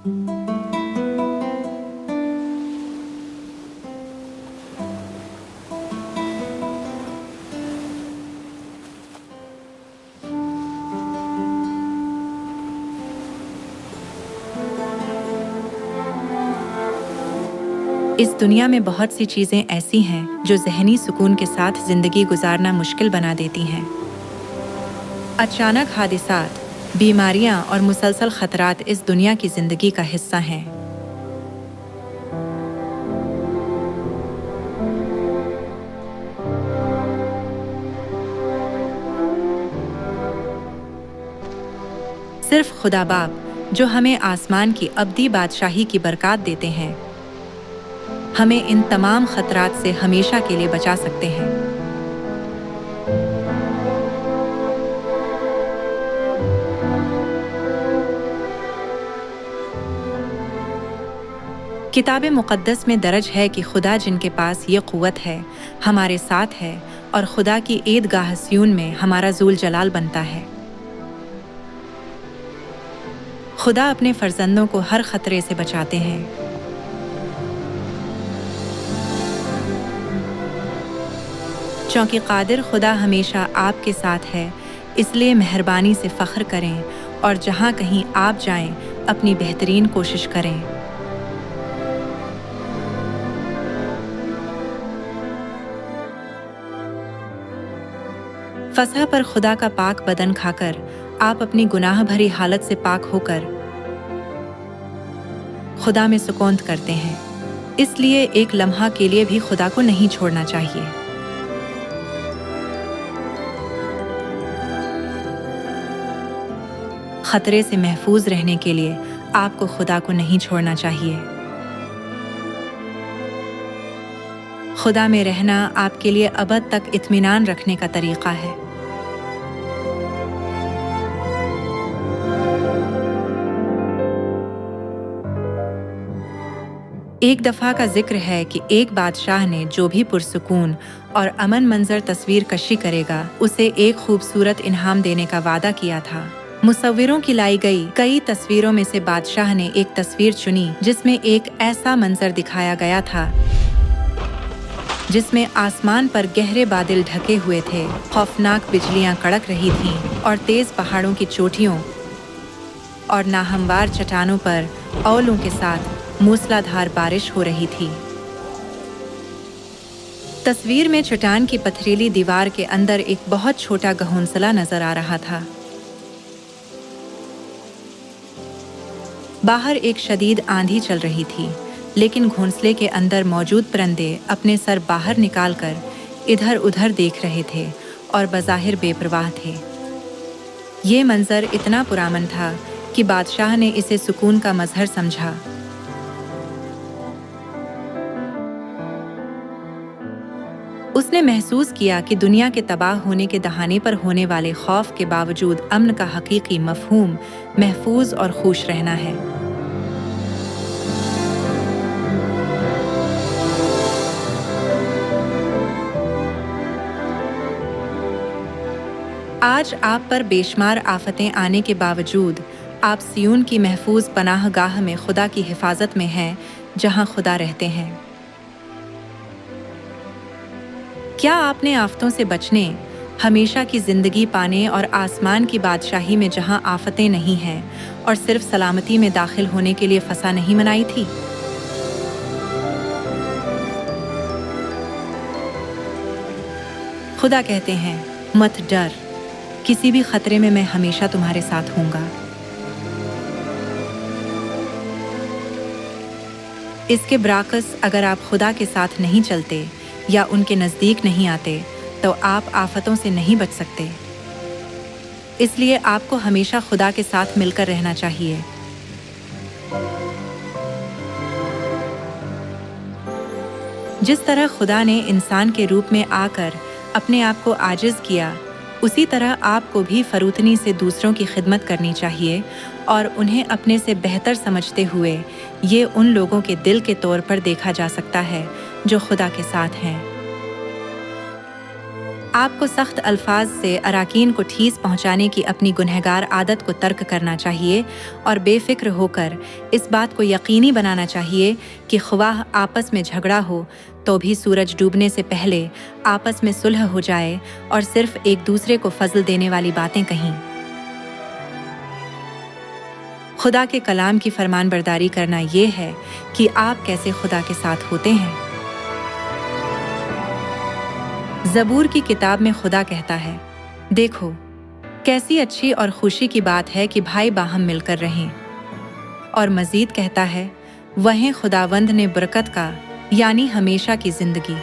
اس دنیا میں بہت سی چیزیں ایسی ہیں جو ذہنی سکون کے ساتھ زندگی گزارنا مشکل بنا دیتی ہیں۔ اچانک حادثات، بیماریاں اور مسلسل خطرات اس دنیا کی زندگی کا حصہ ہیں۔ صرف خدا باپ جو ہمیں آسمان کی ابدی بادشاہی کی برکات دیتے ہیں، ہمیں ان تمام خطرات سے ہمیشہ کے لیے بچا سکتے ہیں۔ کتاب مقدس میں درج ہے کہ خدا جن کے پاس یہ قوت ہے ہمارے ساتھ ہے اور خدا کی عیدگاہ سیون میں ہمارا ذو الجلال بنتا ہے۔ خدا اپنے فرزندوں کو ہر خطرے سے بچاتے ہیں۔ چونکہ قادر خدا ہمیشہ آپ کے ساتھ ہے، اس لیے مہربانی سے فخر کریں اور جہاں کہیں آپ جائیں اپنی بہترین کوشش کریں۔ فسح پر خدا کا پاک بدن کھا کر آپ اپنی گناہ بھری حالت سے پاک ہو کر خدا میں سکونت کرتے ہیں، اس لیے ایک لمحہ کے لیے بھی خدا کو نہیں چھوڑنا چاہیے۔ خطرے سے محفوظ رہنے کے لیے آپ کو خدا کو نہیں چھوڑنا چاہیے۔ خدا میں رہنا آپ کے لیے ابد تک اطمینان رکھنے کا طریقہ ہے۔ ایک دفعہ کا ذکر ہے کہ ایک بادشاہ نے جو بھی پرسکون اور امن منظر تصویر کشی کرے گا اسے ایک خوبصورت انعام دینے کا وعدہ کیا تھا۔ مصوروں کی لائی گئی کئی تصویروں میں سے بادشاہ نے ایک تصویر چنی جس میں ایک ایسا منظر دکھایا گیا تھا جس میں آسمان پر گہرے بادل ڈھکے ہوئے تھے، خوفناک بجلیاں کڑک رہی تھیں اور تیز پہاڑوں کی چوٹیوں اور ناہموار چٹانوں پر اولوں کے ساتھ موسلا دھار بارش ہو رہی تھی۔ تصویر میں چٹان کی پتھریلی دیوار کے اندر ایک بہت چھوٹا گھونسلہ نظر آ رہا تھا۔ باہر ایک شدید آندھی چل رہی تھی، لیکن گھونسلے کے اندر موجود پرندے اپنے سر باہر نکال کر ادھر ادھر دیکھ رہے تھے اور بظاہر بے پرواہ تھے۔ یہ منظر اتنا پرامن تھا کہ بادشاہ نے اسے سکون کا مظہر سمجھا۔ اس نے محسوس کیا کہ دنیا کے تباہ ہونے کے دہانے پر ہونے والے خوف کے باوجود امن کا حقیقی مفہوم محفوظ اور خوش رہنا ہے۔ آج آپ پر بے شمار آفتیں آنے کے باوجود آپ سیون کی محفوظ پناہ گاہ میں خدا کی حفاظت میں ہیں، جہاں خدا رہتے ہیں۔ کیا آپ نے آفتوں سے بچنے، ہمیشہ کی زندگی پانے اور آسمان کی بادشاہی میں جہاں آفتیں نہیں ہیں اور صرف سلامتی میں داخل ہونے کے لیے فسح نہیں منائی تھی؟ خدا کہتے ہیں، مت ڈر، کسی بھی خطرے میں ہمیشہ تمہارے ساتھ ہوں گا۔ اس کے برعکس اگر آپ خدا کے ساتھ نہیں چلتے یا ان کے نزدیک نہیں آتے تو آپ آفتوں سے نہیں بچ سکتے۔ اس لیے آپ کو ہمیشہ خدا کے ساتھ مل کر رہنا چاہیے۔ جس طرح خدا نے انسان کے روپ میں آ کر اپنے آپ کو عاجز کیا، اسی طرح آپ کو بھی فروتنی سے دوسروں کی خدمت کرنی چاہیے اور انہیں اپنے سے بہتر سمجھتے ہوئے یہ ان لوگوں کے دل کے طور پر دیکھا جا سکتا ہے جو خدا کے ساتھ ہیں۔ آپ کو سخت الفاظ سے اراکین کو ٹھیس پہنچانے کی اپنی گنہگار عادت کو ترک کرنا چاہیے اور بے فکر ہو کر اس بات کو یقینی بنانا چاہیے کہ خواہ آپس میں جھگڑا ہو تو بھی سورج ڈوبنے سے پہلے آپس میں صلح ہو جائے اور صرف ایک دوسرے کو فضل دینے والی باتیں کہیں۔ خدا کے کلام کی فرمان برداری کرنا یہ ہے کہ آپ کیسے خدا کے ساتھ ہوتے ہیں۔ زبور کی کتاب میں خدا کہتا ہے، دیکھو کیسی اچھی اور خوشی کی بات ہے کہ بھائی باہم مل کر رہیں۔ اور مزید کہتا ہے، وہیں خداوند نے برکت کا یعنی ہمیشہ کی زندگی۔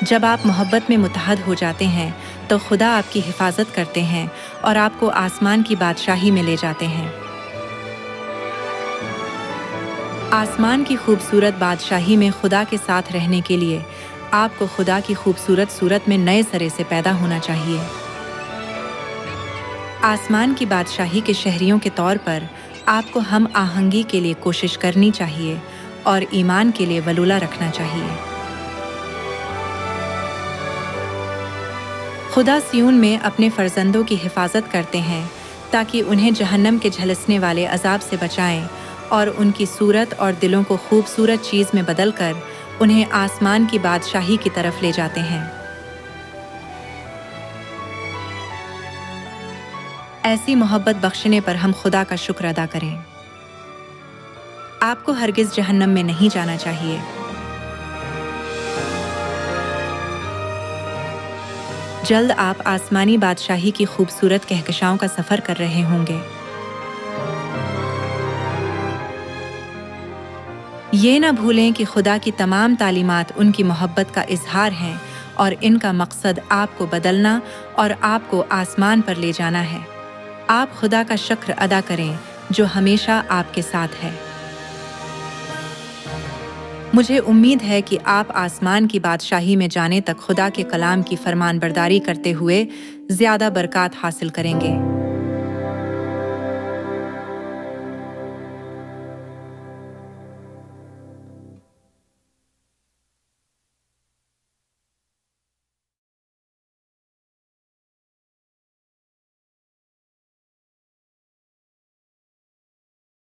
جب آپ محبت میں متحد ہو جاتے ہیں تو خدا آپ کی حفاظت کرتے ہیں اور آپ کو آسمان کی بادشاہی میں لے جاتے ہیں۔ آسمان کی خوبصورت بادشاہی میں خدا کے ساتھ رہنے کے لیے آپ کو خدا کی خوبصورت صورت میں نئے سرے سے پیدا ہونا چاہیے۔ آسمان کی بادشاہی کے شہریوں کے طور پر آپ کو ہم آہنگی کے لیے کوشش کرنی چاہیے اور ایمان کے لیے ولولہ رکھنا چاہیے۔ خدا سیون میں اپنے فرزندوں کی حفاظت کرتے ہیں تاکہ انہیں جہنم کے جھلسنے والے عذاب سے بچائیں اور ان کی صورت اور دلوں کو خوبصورت چیز میں بدل کر انہیں آسمان کی بادشاہی کی طرف لے جاتے ہیں۔ ایسی محبت بخشنے پر ہم خدا کا شکر ادا کریں۔ آپ کو ہرگز جہنم میں نہیں جانا چاہیے۔ جلد آپ آسمانی بادشاہی کی خوبصورت کہکشاؤں کا سفر کر رہے ہوں گے۔ یہ نہ بھولیں کہ خدا کی تمام تعلیمات ان کی محبت کا اظہار ہیں اور ان کا مقصد آپ کو بدلنا اور آپ کو آسمان پر لے جانا ہے۔ آپ خدا کا شکر ادا کریں جو ہمیشہ آپ کے ساتھ ہے۔ مجھے امید ہے کہ آپ آسمان کی بادشاہی میں جانے تک خدا کے کلام کی فرمان برداری کرتے ہوئے زیادہ برکات حاصل کریں گے۔